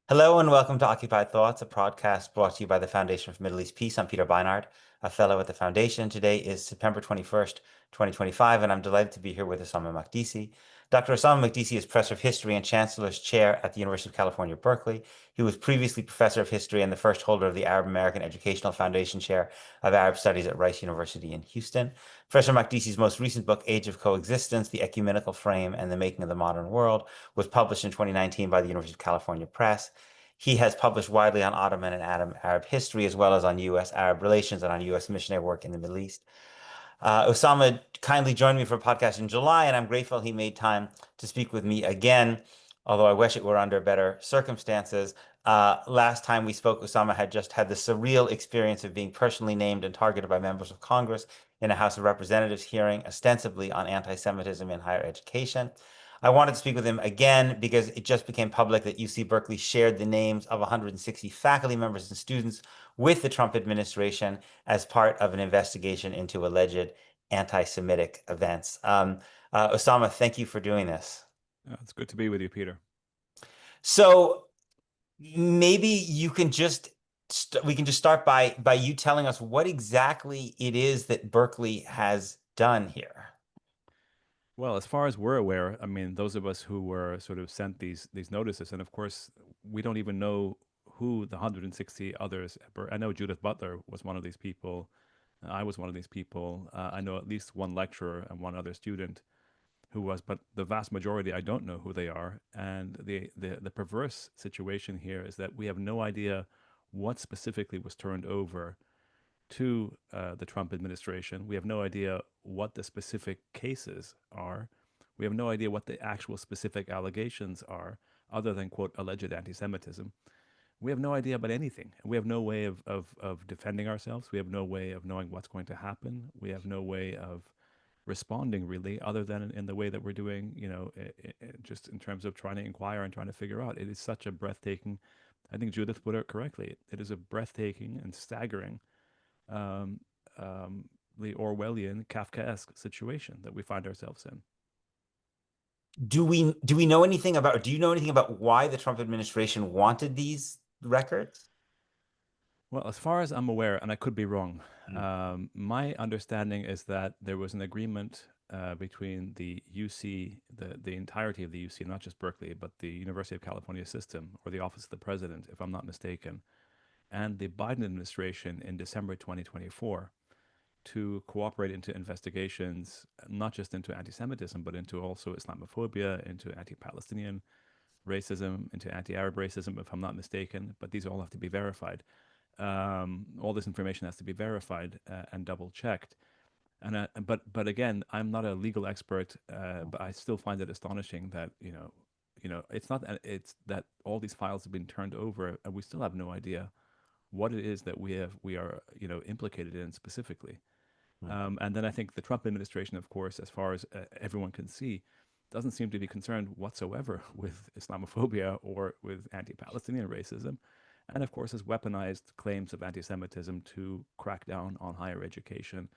Hello and welcome to Occupied Thoughts, a podcast brought to you by the Foundation for Middle East Peace. I'm Peter Beinart, a fellow at the Foundation. Today is September 21st, 2025, and I'm delighted to be here with Ussama Makdisi. Dr. Ussama Makdisi is Professor of History and Chancellor's Chair at the University of California, Berkeley. He was previously Professor of History and the first holder of the Arab American Educational Foundation Chair of Arab Studies at Rice University in Houston. Professor Makdisi's most recent book, Age of Coexistence, The Ecumenical Frame and the Making of the Modern World, was published in 2019 by the University of California Press. He has published widely on Ottoman and Arab history, as well as on U.S.-Arab relations and on U.S. missionary work in the Middle East. Ussama kindly joined me for a podcast in July, and I'm grateful he made time to speak with me again, although I wish it were under better circumstances. Last time we spoke, Ussama had just had the surreal experience of being personally named and targeted by members of Congress in a House of Representatives hearing, ostensibly on anti-Semitism in higher education. I wanted to speak with him again because it just became public that UC Berkeley shared the names of 160 faculty members and students with the Trump administration as part of an investigation into alleged anti-Semitic events. Ussama, thank you for doing this. It's good to be with you, Peter. So maybe you can just we can just start by you telling us what exactly it is that Berkeley has done here. Well, as far as we're aware, I mean, those of us who were sort of sent these notices, and of course, we don't even know who the 160 others. I know Judith Butler was one of these people. I was one of these people. I know at least one lecturer and one other student who was, but the vast majority, I don't know who they are. And the perverse situation here is that we have no idea what specifically was turned over to the Trump administration. We have no idea what the specific cases are. We have no idea what the actual specific allegations are, other than, quote, alleged anti Semitism. We have no idea about anything. We have no way of defending ourselves. We have no way of knowing what's going to happen. We have no way of responding, really, other than in the way that we're doing, just in terms of trying to inquire and trying to figure out. It is such a breathtaking, I think Judith put it correctly, it is a breathtaking and staggering um, the Orwellian, Kafkaesque situation that we find ourselves in. Do we know anything about, do you know anything about why the Trump administration wanted these records? Well, as far as I'm aware, and I could be wrong, Mm. my understanding is that there was an agreement between the UC, the entirety of the UC, not just Berkeley, but the University of California system, or the Office of the President, if I'm not mistaken, and the Biden administration in December 2024 to cooperate into investigations, not just into anti-Semitism, but into also Islamophobia, into anti-Palestinian racism, into anti-Arab racism, if I'm not mistaken. But these all have to be verified. All this information has to be verified and double-checked. And but again, I'm not a legal expert, but I still find it astonishing that it's not it's that all these files have been turned over, and we still have no idea what it is that we are implicated in specifically. Mm. And then I think the Trump administration, of course, as far as everyone can see, doesn't seem to be concerned whatsoever with Islamophobia or with anti-Palestinian racism, and of course has weaponized claims of anti-Semitism to crack down on higher education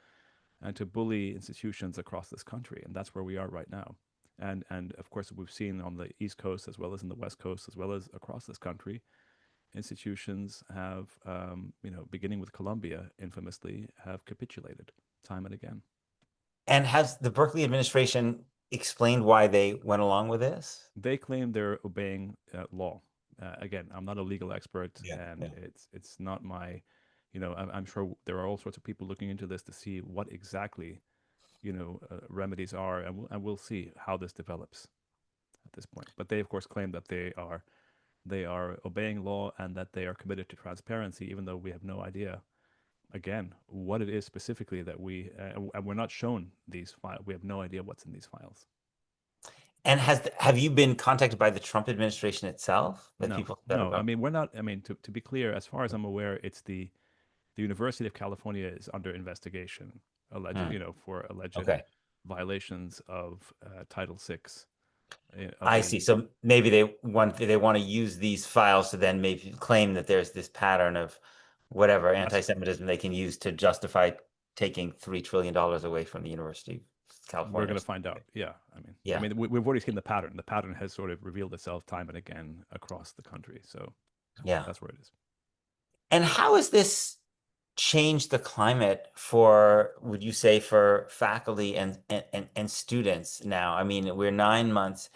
and to bully institutions across this country. And that's where we are right now. And of course, we've seen on the East Coast as well as in the West Coast as well as across this country, institutions have, beginning with Columbia, infamously, have capitulated time and again. And has the Berkeley administration explained why they went along with this? They claim they're obeying law. Again, I'm not a legal expert, Yeah, yeah. and it's not my, I'm sure there are all sorts of people looking into this to see what exactly, remedies are, and we'll see how this develops at this point. But they, of course, claim that they are obeying law and that they are committed to transparency, even though we have no idea, again, what it is specifically that and we're not shown these files. We have no idea what's in these files. And have you been contacted by the Trump administration itself that No, people said no. I about? mean, we're not. I mean, to be clear, as far as I'm aware, it's the University of California is under investigation, alleged, Hmm. for alleged Okay. violations of Title VI of I the. see. So maybe they want to use these files to then maybe claim that there's this pattern of whatever That's anti-Semitism they can use to justify taking $3 trillion away from the university We're California going or to find something. out. Yeah. Yeah, We've already seen the pattern. The pattern has sort of revealed itself time and again across the country. So yeah. that's where it is. And how has this changed the climate for, would you say, for faculty and students now? I mean, we're 9 months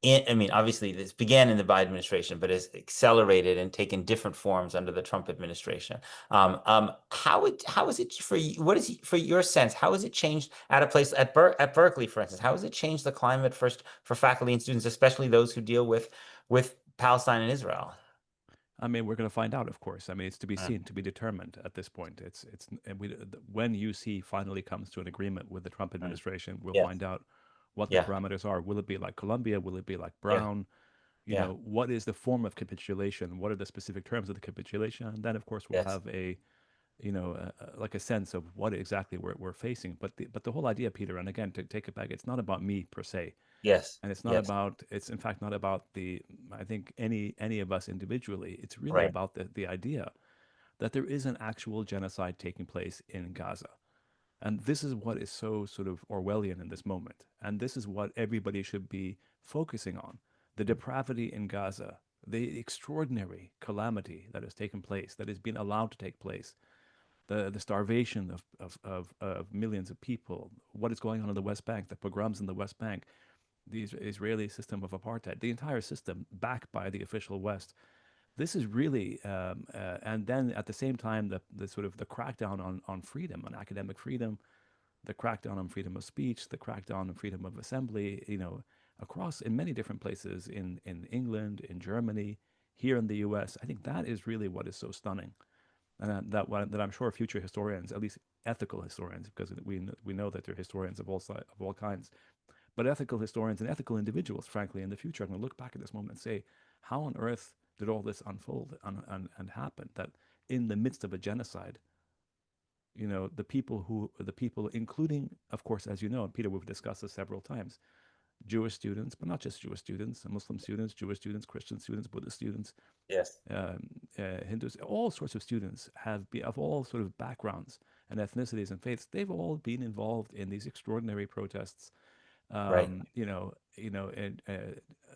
in. I mean, obviously, this began in the Biden administration, but has accelerated and taken different forms under the Trump administration. How is it for you? What is for your sense? How has it changed at a place at Berkeley, for instance? How has it changed the climate first for faculty and students, especially those who deal with Palestine and Israel? We're going to find out, of course. It's to be Mm, seen, to be determined at this point. It's and we when UC finally comes to an agreement with the Trump mm. administration, we'll Yeah, find out what the yeah, parameters are. Will it be like Columbia? Will it be like yeah, Brown? yeah, What is the form of capitulation? What are the specific terms of the capitulation? And then, of course, we'll yes, have like a sense of what exactly we're facing. But the whole idea, Peter, and again, to take it back, it's not about me per se. yes, And yes, it's in fact not about I think any of us individually. It's really right, about the idea that there is an actual genocide taking place in Gaza. And this is what is so sort of Orwellian in this moment. And this is what everybody should be focusing on: the depravity in Gaza, the extraordinary calamity that has taken place, that has been allowed to take place, the starvation of millions of people, what is going on in the West Bank, the pogroms in the West Bank, the Israeli system of apartheid, the entire system backed by the official West. This is really, and then at the same time, the sort of the crackdown on freedom, on academic freedom, the crackdown on freedom of speech, the crackdown on freedom of assembly, across in many different places in England, in Germany, here in the U.S. I think that is really what is so stunning, and that I'm sure future historians, at least ethical historians, because we know that they're historians of all kinds, but ethical historians and ethical individuals, frankly, in the future, are going to look back at this moment and say, how on earth did all this unfold and happen? That in the midst of a genocide, the people, including, of course, as you know, and Peter, we've discussed this several times, Jewish students, but not just Jewish students, Muslim students, Jewish students, Christian students, Buddhist students, yes, Hindus, all sorts of students of all sort of backgrounds and ethnicities and faiths. They've all been involved in these extraordinary protests, right, and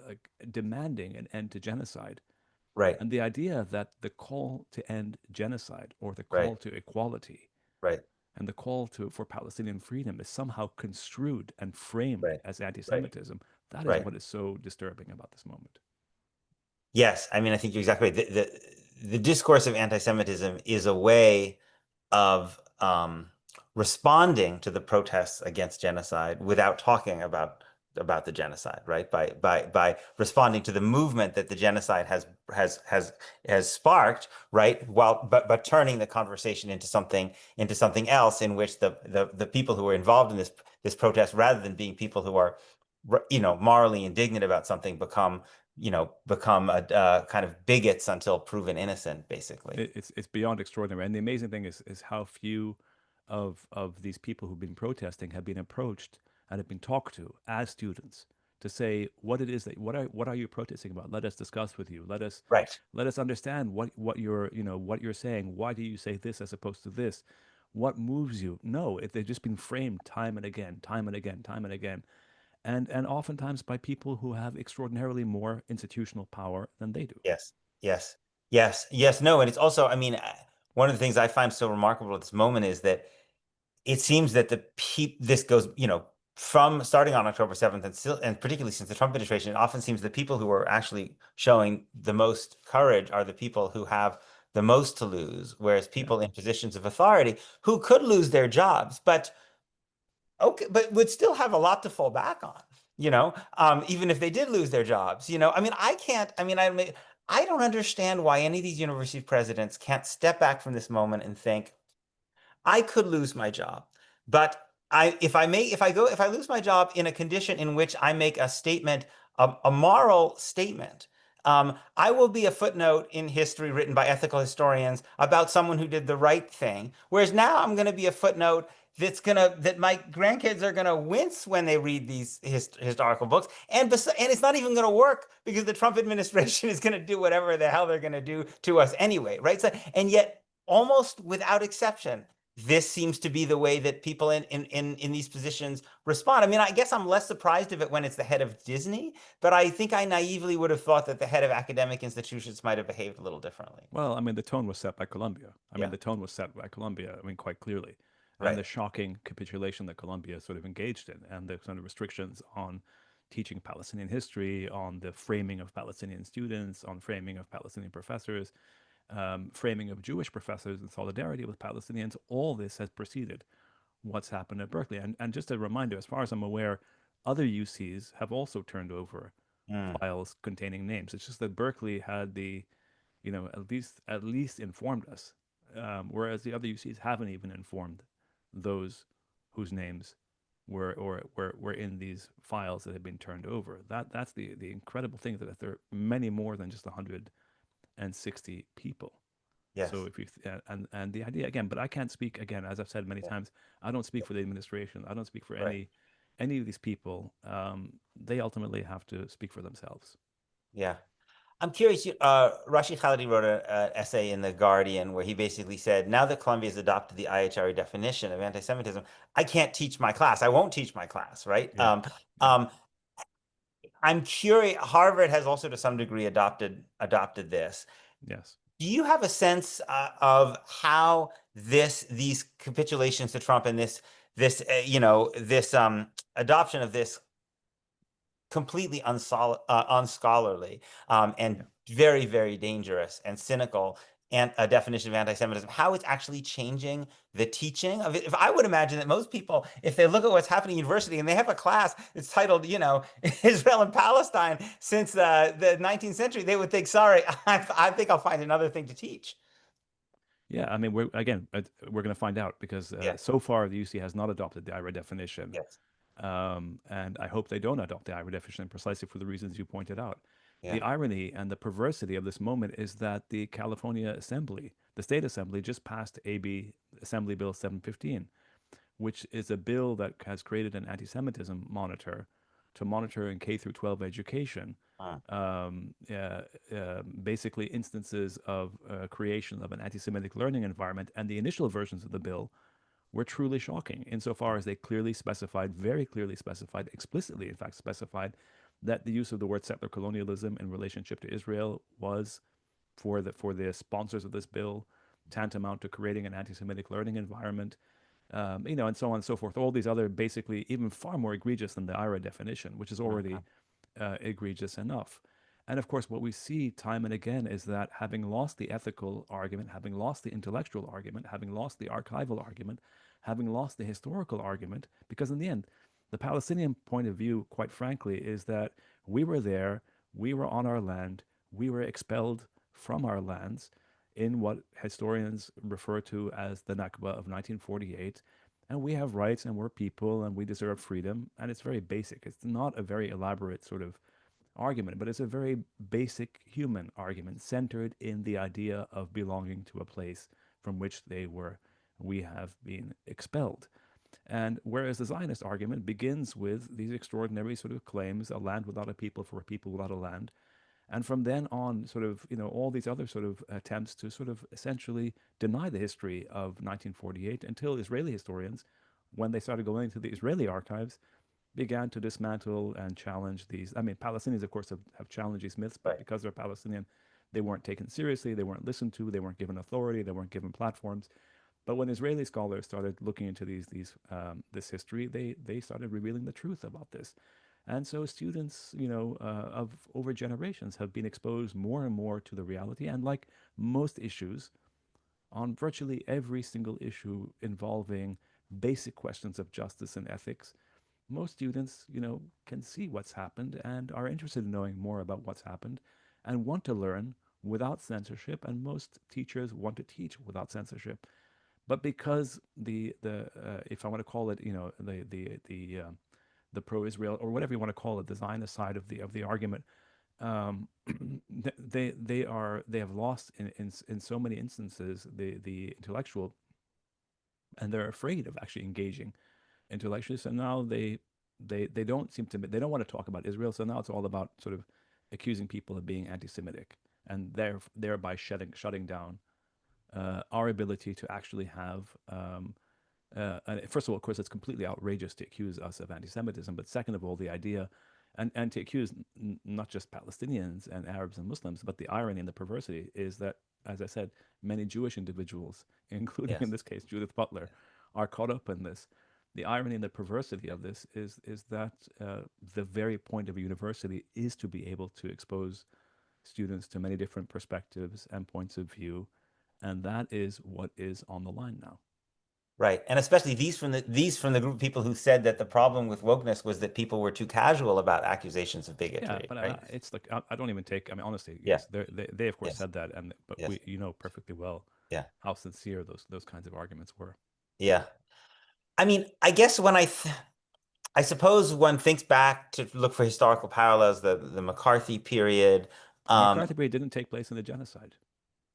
like demanding an end to genocide. right, And the idea that the call to end genocide, or the right, call to equality, right, and the call for Palestinian freedom is somehow construed and framed right, as right, anti-Semitism, that is right. what is so disturbing about this moment. Yes, I mean, I think you're exactly right. The discourse of anti-Semitism is a way of responding to the protests against genocide without talking about the genocide, right? By responding to the movement that the genocide has sparked, right? While but turning the conversation into something else in which the people who are involved in this protest, rather than being people who are, morally indignant about something, become a kind of bigots until proven innocent, basically. It's beyond extraordinary. And the amazing thing is how few of these people who've been protesting have been approached and have been talked to as students to say what it is that what are you protesting about? Let us discuss with you. Right. Let us understand what you're what you're saying. Why do you say this as opposed to this? What moves you? No, they've just been framed time and again, time and again, time and again, and oftentimes by people who have extraordinarily more institutional power than they do. Yes. Yes. Yes. Yes. No. And it's also, I mean, one of the things I find so remarkable at this moment is that it seems that this goes, from starting on October 7th and still, and particularly since the Trump administration, it often seems the people who are actually showing the most courage are the people who have the most to lose, whereas Yeah. people in positions of authority who could lose their jobs, but okay, but would still have a lot to fall back on, even if they did lose their jobs. I mean, I can't, I mean, I don't understand why any of these university presidents can't step back from this moment and think, I could lose my job, but if I lose my job in a condition in which I make a statement, a moral statement, I will be a footnote in history written by ethical historians about someone who did the right thing. Whereas now I'm going to be a footnote that my grandkids are gonna wince when they read these historical books, and it's not even gonna work because the Trump administration is gonna do whatever the hell they're gonna do to us anyway, right? So, and yet, almost without exception, this seems to be the way that people in these positions respond. I mean, I guess I'm less surprised of it when it's the head of Disney, but I think I naively would have thought that the head of academic institutions might have behaved a little differently. Well, I mean, the tone was set by Colombia. I mean, Yeah, the tone was set by Colombia, I mean, quite clearly. And right. the shocking capitulation that Colombia sort of engaged in, and the kind of restrictions on teaching Palestinian history, on the framing of Palestinian students, on framing of Palestinian professors, framing of Jewish professors in solidarity with Palestinians, all this has preceded what's happened at Berkeley. And just a reminder, as far as I'm aware, other UCs have also turned over Mm, files containing names. It's just that Berkeley had the, at least informed us, whereas the other UCs haven't even informed those whose names were in these files that had been turned over. That's the incredible thing, that there are many more than just 160 people. So yes, if you and the idea again, but I can't speak again, as I've said many yeah, times. I don't speak for the administration. I don't speak for right. any of these people. They ultimately have to speak for themselves. Yeah. I'm curious, Rashid Khalidi wrote an essay in The Guardian where he basically said, now that Columbia has adopted the IHRA definition of anti-Semitism, I can't teach my class. I won't teach my class, right? Yeah, yeah, Um, I'm curious, Harvard has also to some degree adopted this. yes, Do you have a sense of how these capitulations to Trump and this adoption of this completely unscholarly and yeah. very, very dangerous and cynical and a definition of anti-Semitism, how it's actually changing the teaching of it? If I would imagine that most people, if they look at what's happening in university and they have a class that's titled, Israel and Palestine since the 19th century, they would think, sorry, I think I'll find another thing to teach. Yeah, I mean, we're going to find out because Yeah, so far the UC has not adopted the IRA definition, yes, and I hope they don't adopt the IRA definition precisely for the reasons you pointed out. yeah. The irony and the perversity of this moment is that the California Assembly, the state assembly, just passed AB Assembly Bill 715, which is a bill that has created an anti-Semitism monitor to monitor in K through 12 education, Uh, basically instances of creation of an anti-Semitic learning environment. And the initial versions of the bill were truly shocking insofar as they clearly specified, very clearly specified, explicitly, in fact, specified that the use of the word settler colonialism in relationship to Israel was, for the sponsors of this bill, tantamount to creating an anti-Semitic learning environment, and so on and so forth. All these other, basically even far more egregious than the IRA definition, which is uh, already egregious enough. And of course, what we see time and again is that, having lost the ethical argument, having lost the intellectual argument, having lost the archival argument, having lost the historical argument, because in the end, the Palestinian point of view, quite frankly, is that we were there, we were on our land, we were expelled from our lands in what historians refer to as the Nakba of 1948. And we have rights and we're people and we deserve freedom. And it's very basic. It's not a very elaborate sort of argument, but it's a very basic human argument centered in the idea of belonging to a place from which we have been expelled. And whereas the Zionist argument begins with these extraordinary sort of claims, a land without a people for a people without a land, and from then on, sort of, all these other sort of attempts to sort of essentially deny the history of 1948, until Israeli historians, when they started going to the Israeli archives, began to dismantle and challenge these. I mean, Palestinians, of course, have challenged these myths, but right. because they're Palestinian, they weren't taken seriously, they weren't listened to, they weren't given authority, they weren't given platforms. But when Israeli scholars started looking into this history, they started revealing the truth about this. And so students, of over generations have been exposed more and more to the reality. And like most issues, on virtually every single issue involving basic questions of justice and ethics, most students, can see what's happened and are interested in knowing more about what's happened and want to learn without censorship. And most teachers want to teach without censorship. But because the if I want to call it, the pro-Israel, or whatever you want to call it, the Zionist side of the argument, um, they have lost in so many instances the intellectual, and they're afraid of actually engaging intellectually. So now they don't seem to, they don't want to talk about Israel. So now it's all about sort of accusing people of being anti-Semitic, and thereby shutting down our ability to actually have and first of all, of course, it's completely outrageous to accuse us of anti-Semitism. But second of all, the idea, and to accuse not just Palestinians and Arabs and Muslims, but the irony and the perversity is that, as I said, many Jewish individuals, including in Yes. this case Judith Butler, are caught up in this. The irony and the perversity of this is that the very point of a university is to be able to expose students to many different perspectives and points of view, and that is what is on the line now. Right. And especially these from the group of people who said that the problem with wokeness was that people were too casual about accusations of Yeah, bigotry, but right? it's like I don't even take. I mean, honestly, Yeah. yes, they of course Yes. said that, and but Yes. we perfectly well Yeah. how sincere those kinds of arguments were. Yeah. I mean, I guess I suppose one thinks back to look for historical parallels, the McCarthy period. The Um, McCarthy period didn't take place in the genocide.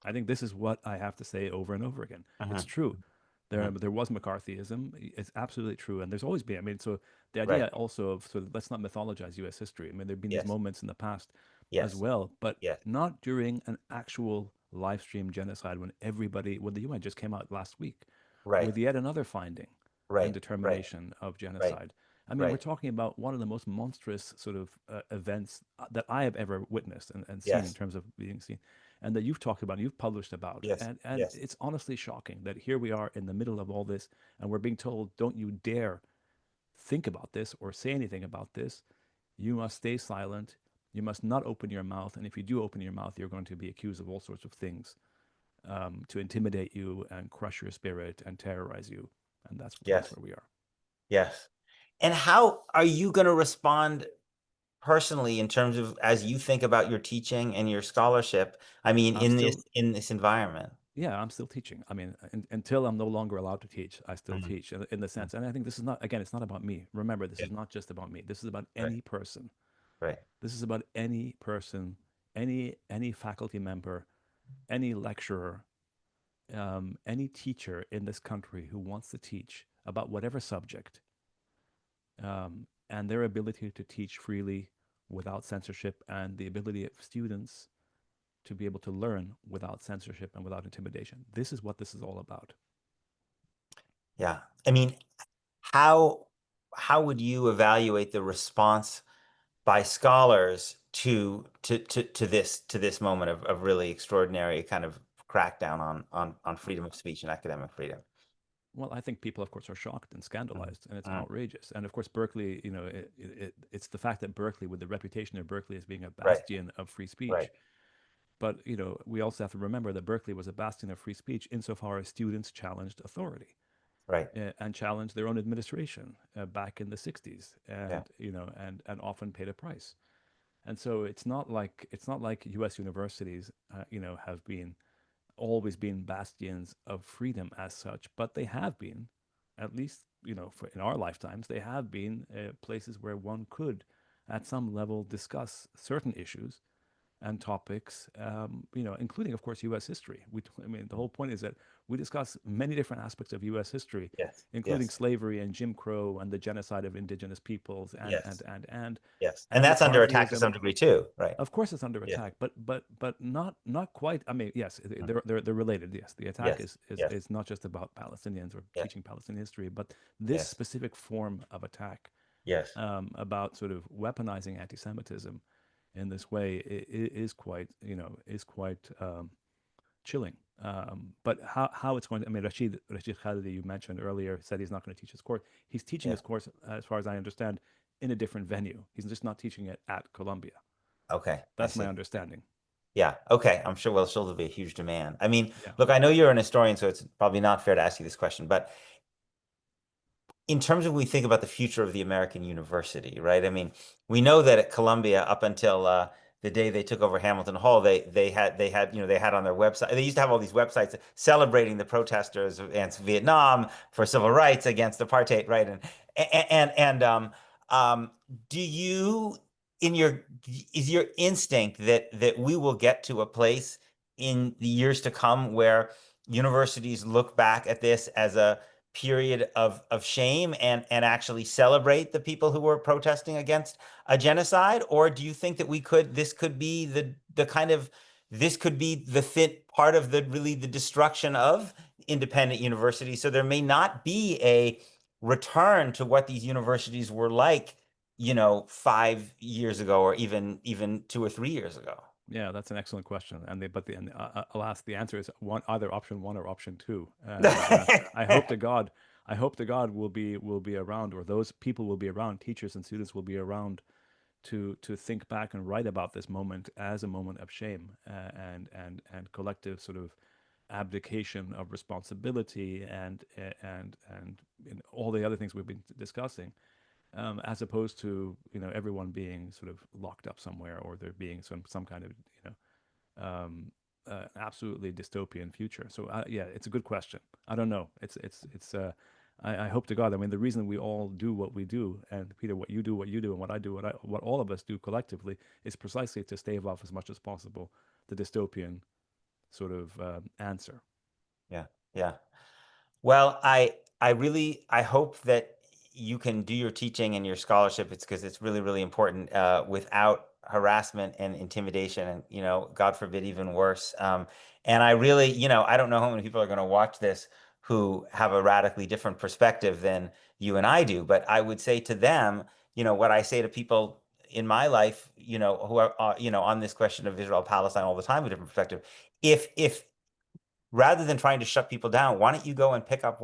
I think this is what I have to say over and over again. It's mhm, true. mhm, There was McCarthyism. It's absolutely true, and there's always been. I mean, so the right. idea also of sort of let's not mythologize U.S. history. I mean, there've been these Yes. moments in the past as Yes. well, but Yes. not during an actual live stream genocide when the UN just came out last week Right. with yet another finding and Right. Right. determination of Right. genocide. I mean, we're Right. talking about one of the most monstrous sort of events that I have ever witnessed and seen in Yes. terms of being seen, and that you've talked about, and you've published about, Yes. and Yes. it's honestly shocking that here we are in the middle of all this, and we're being told, "Don't you dare think about this or say anything about this. You must stay silent. You must not open your mouth, and if you do open your mouth, you're going to be accused of all sorts of things to intimidate you and crush your spirit and terrorize you." And that's Yes. where we are. Yes. And how are you going to respond personally in terms of as you think about your teaching and your scholarship? I mean, I'm still in this environment. Yeah, I'm still teaching. I mean, until I'm no longer allowed to teach, I still Mhm, teach in the mhm. sense. And I think this is not, again, it's not about me. Remember, this Yeah. is not just about me. This is about Right. any person. Right. This is about any person, any faculty member, any lecturer, any teacher in this country who wants to teach about whatever subject, and their ability to teach freely without censorship, and the ability of students to be able to learn without censorship and without intimidation. This is what this is all about. Yeah. I mean, how how would you evaluate the response by scholars to this moment of really extraordinary kind of crackdown on freedom of speech and academic freedom? Well, I think people, of course, are shocked and Mhm, scandalized, and it's mhm. outrageous. And of course, Berkeley, it's the fact that Berkeley, with the reputation of Berkeley as being a Right. bastion of free Right. speech, but we also have to remember that Berkeley was a bastion of free speech insofar as students challenged authority Right. and challenged their own administration back in the '60s, Yeah. and often paid a price. And so it's not like U.S. universities, have been always been bastions of freedom as such, but they have been, at least in our lifetimes, they have been places where one could, at some level, discuss certain issues and topics, including, of course, U.S. history. I mean, the whole point is that we discuss many different aspects of U.S. history, Yes. including Yes. slavery and Jim Crow and the genocide of indigenous peoples Yes. Yes. And and that's under attack to McCarthyism. some degree too, right? Of course, it's under Yeah. attack, but not quite. I mean, yes, Mhm. they're related. Yes, the attack Yes. is Yes. is not just about Palestinians or Yeah. teaching Palestinian history, but this Yes. specific form of attack Yes. about sort of weaponizing anti-Semitism in this way is quite chilling. But how it's going to, I mean, Rashid Khalidi, you mentioned earlier, said he's not going to teach his course. He's teaching Yeah. his course, as far as I understand, in a different venue. He's just not teaching it at Columbia. Okay. I That's my see. understanding. Yeah. Okay. I'm sure. Well, sure there'll be a huge demand. I mean, Yeah. look, I know you're an historian, so it's probably not fair to ask you this question, but in terms of when we think about the future of the American university, right? I mean, we know that at Columbia, up until the day they took over Hamilton Hall, they had on their website. They used to have all these websites celebrating the protesters against Vietnam for civil rights against apartheid, right? And um, do you in your is your instinct that we will get to a place in the years to come where universities look back at this as a period of shame and actually celebrate the people who were protesting against a genocide? Or do you think that this could be the kind of this could be the fit part of the destruction of independent universities. So there may not be a return to what these universities were like, 5 years ago, or even 2 or 3 years ago. Yeah, that's an excellent question. Alas, the answer is one, either option one or option two. And I hope to God, will be around, or those people will be around. Teachers and students will be around to think back and write about this moment as a moment of shame, and collective sort of abdication of responsibility, and all the other things we've been discussing, as opposed to everyone being sort of locked up somewhere, or there being some kind of absolutely dystopian future. So yeah, it's a good question. I don't know. I hope to God. I mean, the reason we all do what we do, and Peter, what you do, and what I do, what all of us do collectively, is precisely to stave off as much as possible the dystopian sort of answer. Yeah, yeah. Well, I hope that you can do your teaching and your scholarship. It's because it's really, really important, without harassment and intimidation, and God forbid, even worse. And I really, I don't know how many people are going to watch this who have a radically different perspective than you and I do, but I would say to them, what I say to people in my life, who are, on this question of Israel Palestine all the time with a different perspective. If rather than trying to shut people down, why don't you go and pick up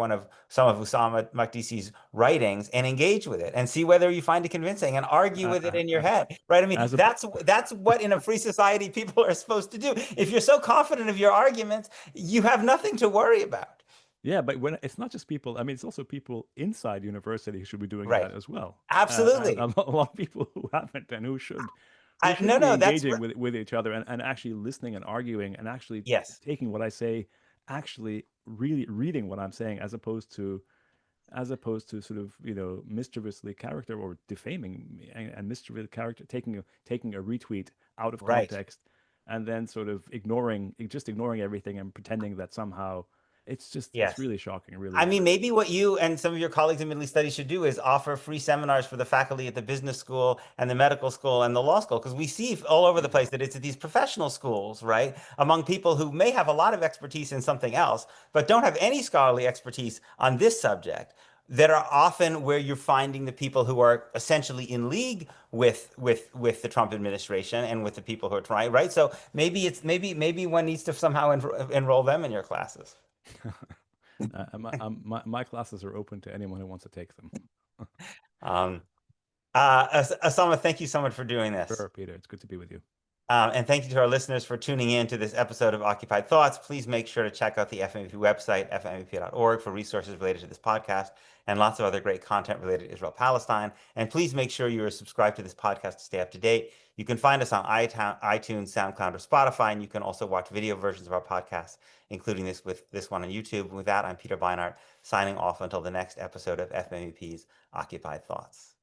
some of Ussama Makdisi's writings and engage with it and see whether you find it convincing and argue with it in your head, right? I mean, As a that's what in a free society people are supposed to do. If you're so confident of your arguments, you have nothing to worry about. Yeah, but when it's not just people, I mean, it's also people inside university who should be doing Right. that as well. And Absolutely. a lot of people who haven't, and who should No, be no, that's engaging with each other, and actually listening and arguing, and actually yes. taking what I say, actually really reading what I'm saying, as opposed to sort of mischievously character, or defaming me, and mischievous character, taking a retweet out of Right. context, and then sort of ignoring everything, and pretending that somehow it's Yes. really shocking, I really. mean, maybe what you and some of your colleagues in Middle East Studies should do is offer free seminars for the faculty at the business school and the medical school and the law school, because we see all over the place that it's at these professional schools, right? Among people who may have a lot of expertise in something else, but don't have any scholarly expertise on this subject, that are often where you're finding the people who are essentially in league with the Trump administration and with the people who are trying, right? So maybe one needs to somehow enroll them in your classes. My classes are open to anyone who wants to take them. Um, Osama, thank you so much for doing this. Sure, Peter, it's good to be with you. And thank you to our listeners for tuning in to this episode of Occupied Thoughts. Please make sure to check out the FMEP website, fmep.org, for resources related to this podcast and lots of other great content related to Israel Palestine. And please make sure you are subscribed to this podcast to stay up to date. You can find us on iTunes, SoundCloud, or Spotify, and you can also watch video versions of our podcast, including this one on YouTube. And with that, I'm Peter Beinart, signing off until the next episode of FMEP's Occupied Thoughts.